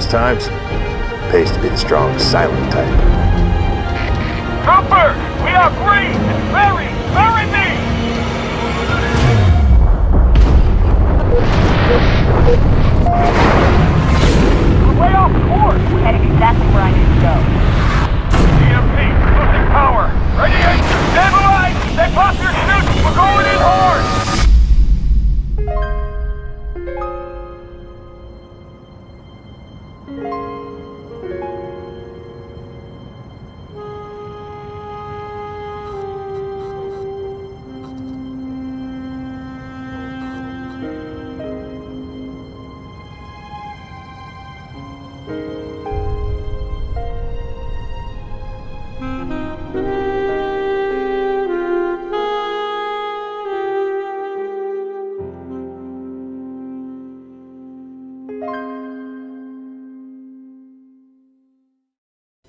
those times, it pays to be the strong, silent type. Trooper, we are free! Very, very deep! We're way off course! We're heading exactly where I need to go. EMP, losing power! Radiation, stabilize! They pop your chutes! We're going in hard!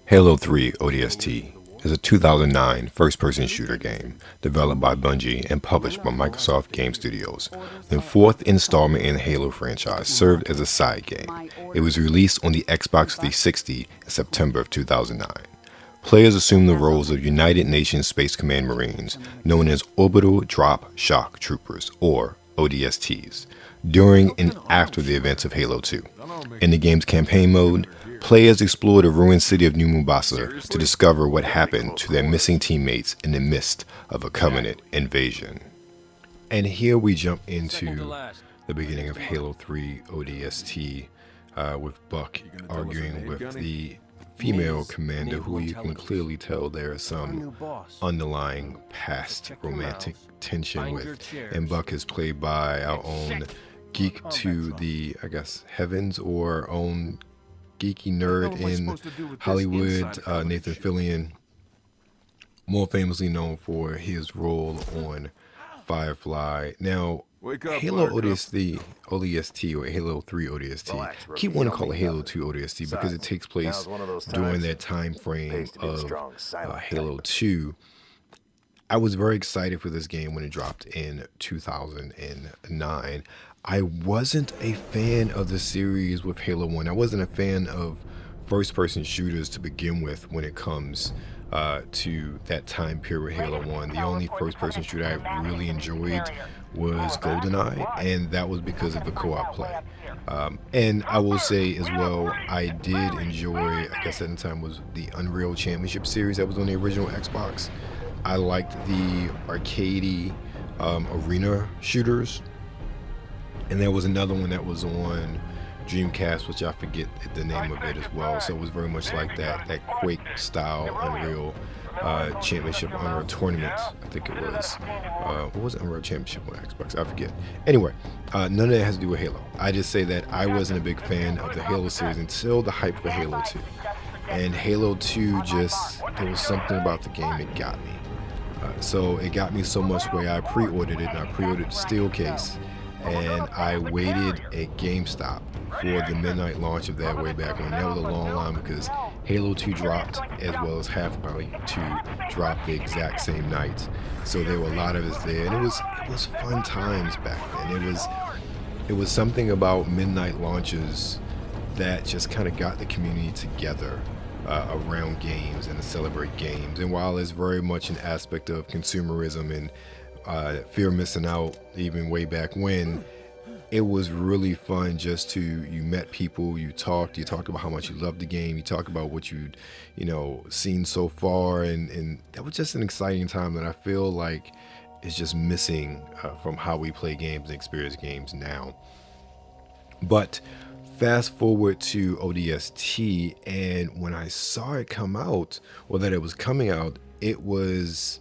Halo 3 ODST is a 2009 first-person shooter game developed by Bungie and published by Microsoft Game Studios. The fourth installment in the Halo franchise served as a side game. It was released on the Xbox 360 in September of 2009. Players assume the roles of United Nations Space Command Marines, known as Orbital Drop Shock Troopers, or ODSTs, during and after the events of Halo 2. In the game's campaign mode, players explore the ruined city of New Mombasa to discover what happened to their missing teammates in the midst of a Covenant invasion. And here we jump into the beginning of Halo 3 ODST with Buck arguing with the female commander, who you can clearly tell there is some underlying past romantic tension with. And Buck is played by our own geek to the, I guess, heavens, or own geeky nerd in Hollywood, Nathan Fillion, more famously known for his role on Firefly. Now, Halo ODST, or Halo 3 ODST, keep wanting to call it Halo 2 ODST because it takes place during that time frame of Halo 2. I was very excited for this game when it dropped in 2009. I wasn't a fan of the series with Halo 1. I wasn't a fan of first-person shooters to begin with when it comes to that time period with Halo 1. The only first-person shooter I really enjoyed was GoldenEye, and that was because of the co-op play. And I will say as well, I did enjoy, I guess at the time, was the Unreal Championship series that was on the original Xbox. I liked the arcadey arena shooters. And there was another one that was on Dreamcast, which I forget the name of it as well. So it was very much like that Quake style Unreal Championship, Unreal Tournament, I think it was. What was it, Unreal Championship on Xbox? I forget. Anyway, none of that has to do with Halo. I just say that I wasn't a big fan of the Halo series until the hype for Halo 2. And Halo 2 just, there was something about the game that got me. So it got me so much where I pre-ordered it, and I pre-ordered the steel case. And I waited at GameStop for the midnight launch of that way back when. That was a long line because Halo 2 dropped, as well as Half-Life 2 dropped the exact same night. So there were a lot of us there, and it was fun times back then. It was something about midnight launches that just kind of got the community together around games and to celebrate games. And while it's very much an aspect of consumerism and fear of missing out, even way back when, it was really fun just to, you met people, you talked about how much you loved the game, you talked about what you'd, seen so far, and that was just an exciting time that I feel like is just missing from how we play games and experience games now. But fast forward to ODST, and when I saw it come out, or that it was coming out, it was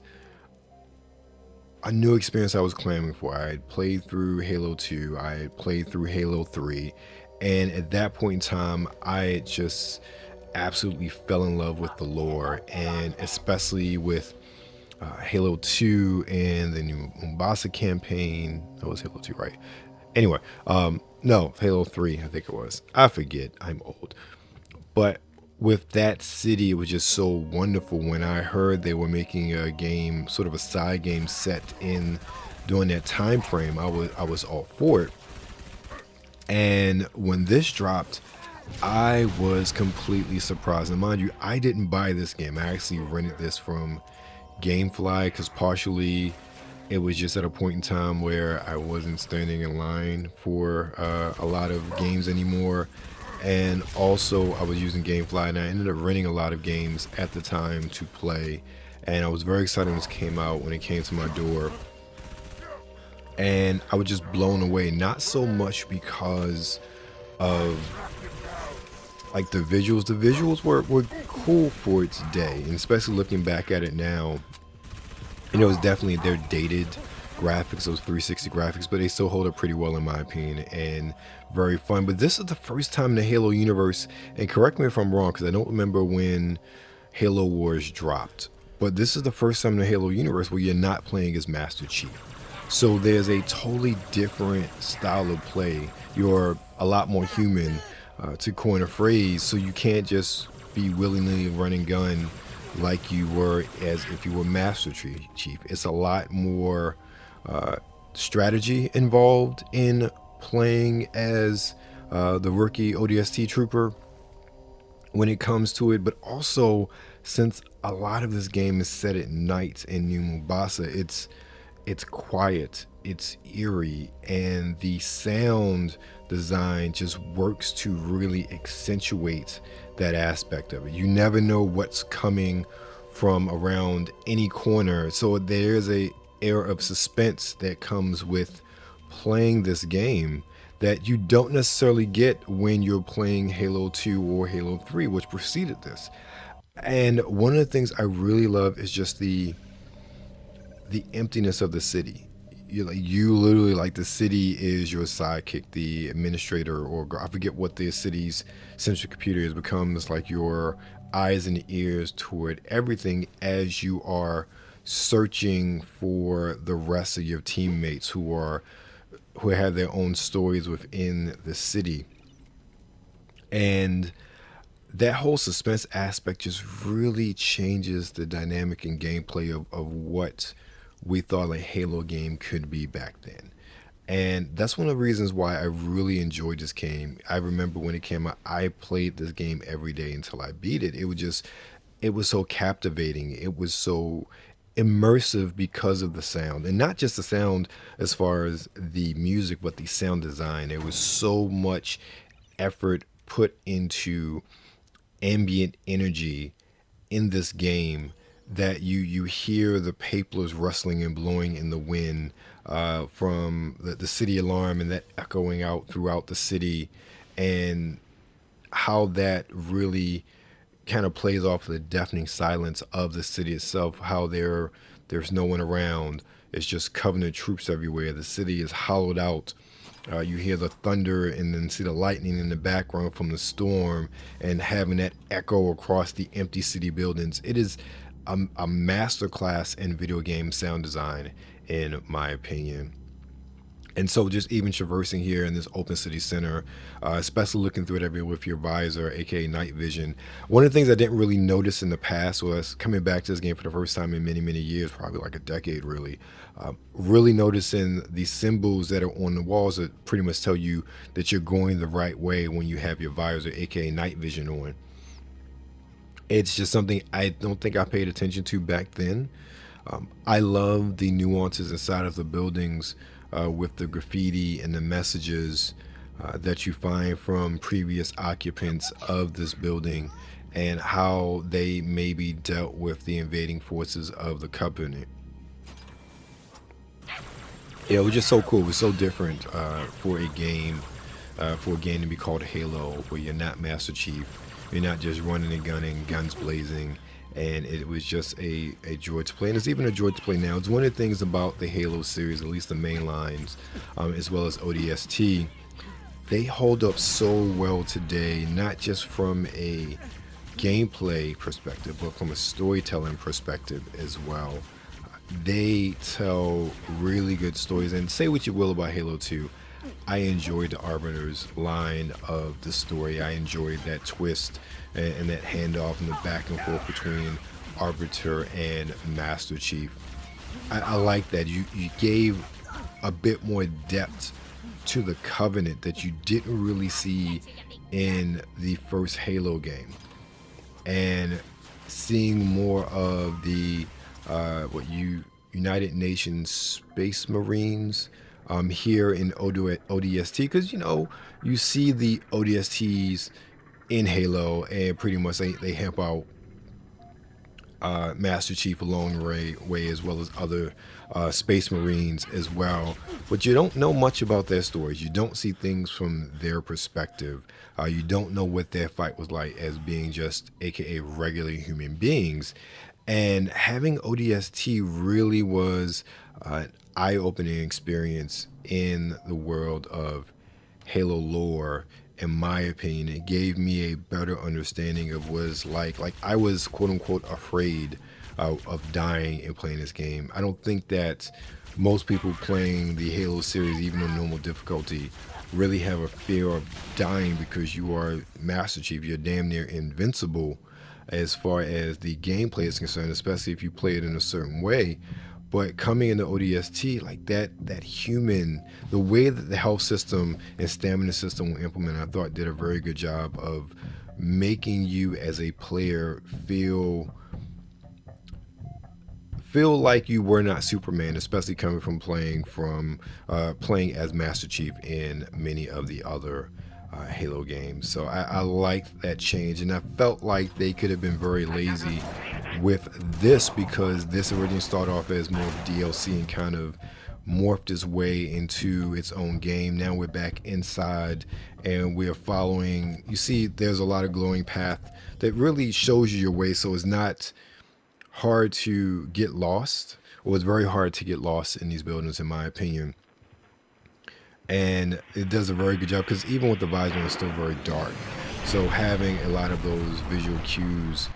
a new experience I was clamoring for. I had played through Halo 2, I had played through Halo 3, and at that point in time, I just absolutely fell in love with the lore, and especially with Halo 2 and the new Mombasa campaign. That was Halo 2, right? Anyway, no, Halo 3, I think it was. I forget, I'm old. But with that city, it was just so wonderful when I heard they were making a game, sort of a side game set in during that time frame. I was all for it. And when this dropped, I was completely surprised. And mind you, I didn't buy this game. I actually rented this from GameFly because partially it was just at a point in time where I wasn't standing in line for a lot of games anymore. And also I was using GameFly, and I ended up renting a lot of games at the time to play. And I was very excited when this came out, when it came to my door. And I was just blown away, not so much because of like the visuals. The visuals were cool for its day, and especially looking back at it now, you know, it's definitely their dated graphics, those 360 graphics, but they still hold up pretty well in my opinion, and very fun. But this is the first time in the Halo universe, and correct me if I'm wrong because I don't remember when Halo Wars dropped, but this is the first time in the Halo universe where you're not playing as Master Chief. So there's a totally different style of play. You're a lot more human, to coin a phrase, so you can't just be willingly running gun like you were as if you were Master Chief. It's a lot more strategy involved in playing as the rookie ODST trooper when it comes to it. But also, since a lot of this game is set at night in New Mombasa, it's quiet, it's eerie, and the sound design just works to really accentuate that aspect of it. You never know what's coming from around any corner, so there's a air of suspense that comes with playing this game that you don't necessarily get when you're playing Halo 2 or Halo 3, which preceded this. And one of the things I really love is just the emptiness of the city. You literally, like, the city is your sidekick, the administrator, or I forget what the city's central computer is, becomes like your eyes and ears toward everything as you are searching for the rest of your teammates who have their own stories within the city. And that whole suspense aspect just really changes the dynamic and gameplay of what we thought a Halo game could be back then. And that's one of the reasons why I really enjoyed this game. I remember when it came out, I played this game every day until I beat it. It was so captivating. It was so immersive because of the sound, and not just the sound as far as the music, but the sound design. There was so much effort put into ambient energy in this game that you hear the papers rustling and blowing in the wind from the city alarm, and that echoing out throughout the city, and how that really kind of plays off the deafening silence of the city itself, how there's no one around. It's just Covenant troops everywhere. The city is hollowed out. You hear the thunder and then see the lightning in the background from the storm, and having that echo across the empty city buildings. It is a masterclass in video game sound design, in my opinion. And so just even traversing here in this open city center, especially looking through it everywhere with your visor, aka night vision. One of the things I didn't really notice in the past was coming back to this game for the first time in many, many years, probably like a decade really, really noticing the symbols that are on the walls that pretty much tell you that you're going the right way when you have your visor, aka night vision on. It's just something I don't think I paid attention to back then. I love the nuances inside of the buildings with the graffiti and the messages that you find from previous occupants of this building, and how they maybe dealt with the invading forces of the Covenant. Yeah, it was just so cool. It was so different for a game to be called Halo, where you're not Master Chief. You're not just running and gunning, guns blazing, and it was just a joy to play. And it's even a joy to play now. It's one of the things about the Halo series, at least the main lines, as well as ODST, they hold up so well today, not just from a gameplay perspective, but from a storytelling perspective as well. They tell really good stories, and say what you will about Halo 2. I enjoyed the Arbiter's line of the story. I enjoyed that twist and that handoff and the back and forth between Arbiter and Master Chief. I like that. You gave a bit more depth to the Covenant that you didn't really see in the first Halo game, and seeing more of the United Nations Space Marines here in ODST, because you see the ODSTs in Halo, and pretty much they help out Master Chief along the way, as well as other Space Marines as well. But you don't know much about their stories. You don't see things from their perspective. You don't know what their fight was like as being just AKA regular human beings. And having ODST really was an eye-opening experience in the world of Halo lore. In my opinion, it gave me a better understanding of what it's like I was quote-unquote afraid of dying and playing this game. I don't think that most people playing the Halo series, even on normal difficulty, really have a fear of dying, because you are Master Chief. You're damn near invincible as far as the gameplay is concerned, especially if you play it in a certain way. But coming into ODST, like that human, the way that the health system and stamina system were implemented, I thought did a very good job of making you as a player feel like you were not Superman, especially coming from playing as Master Chief in many of the other Halo games. So I liked that change, and I felt like they could have been very lazy with this, because this originally started off as more of DLC and kind of morphed its way into its own game. Now we're back inside, and we're following, you see there's a lot of glowing path that really shows you your way, so it's not hard to get lost, or it's very hard to get lost in these buildings, in my opinion. And it does a very good job, because even with the visor, it's still very dark. So having a lot of those visual cues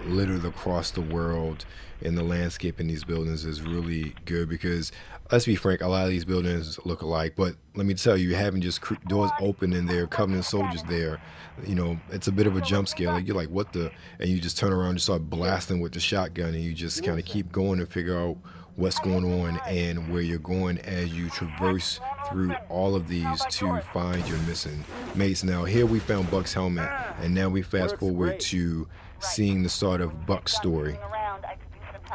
littered across the world in the landscape in these buildings is really good, because let's be frank, a lot of these buildings look alike. But let me tell you, having just doors open and there are Covenant soldiers there, it's a bit of a jump scare. Like, you're like, what the? And you just turn around and start blasting with the shotgun, and you just kind of keep going and figure out what's going on and where you're going as you traverse through all of these to find your missing mates. Now here we found Buck's helmet, and now we fast forward to seeing the start of Buck's story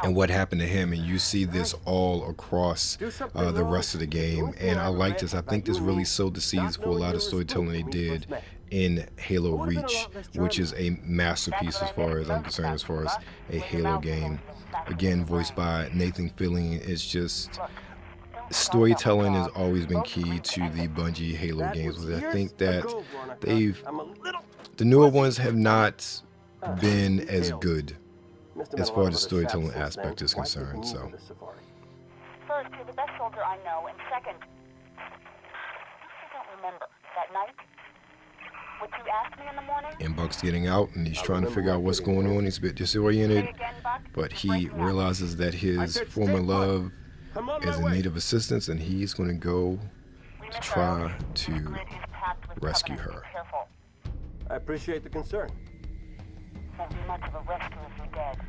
and what happened to him, and you see this all across the rest of the game. And I like this. I think this really sowed the seeds for a lot of storytelling they did in Halo Reach, which is a masterpiece as far as I'm concerned, as far as a Halo game. Again, voiced by Nathan Fillion. It's just, storytelling has always been key to the Bungie Halo games. I think that the newer ones have not been as good as far as the storytelling aspect is concerned. So, first, you're the best soldier I know, and second, I don't remember that night. What you asked me in the morning? And Buck's getting out, and he's trying to figure out what's going on. He's a bit disoriented, but he realizes that his former love is in need of assistance, and he's going to go to try to rescue her. I appreciate the concern. Won't be much of a rescue if you're dead.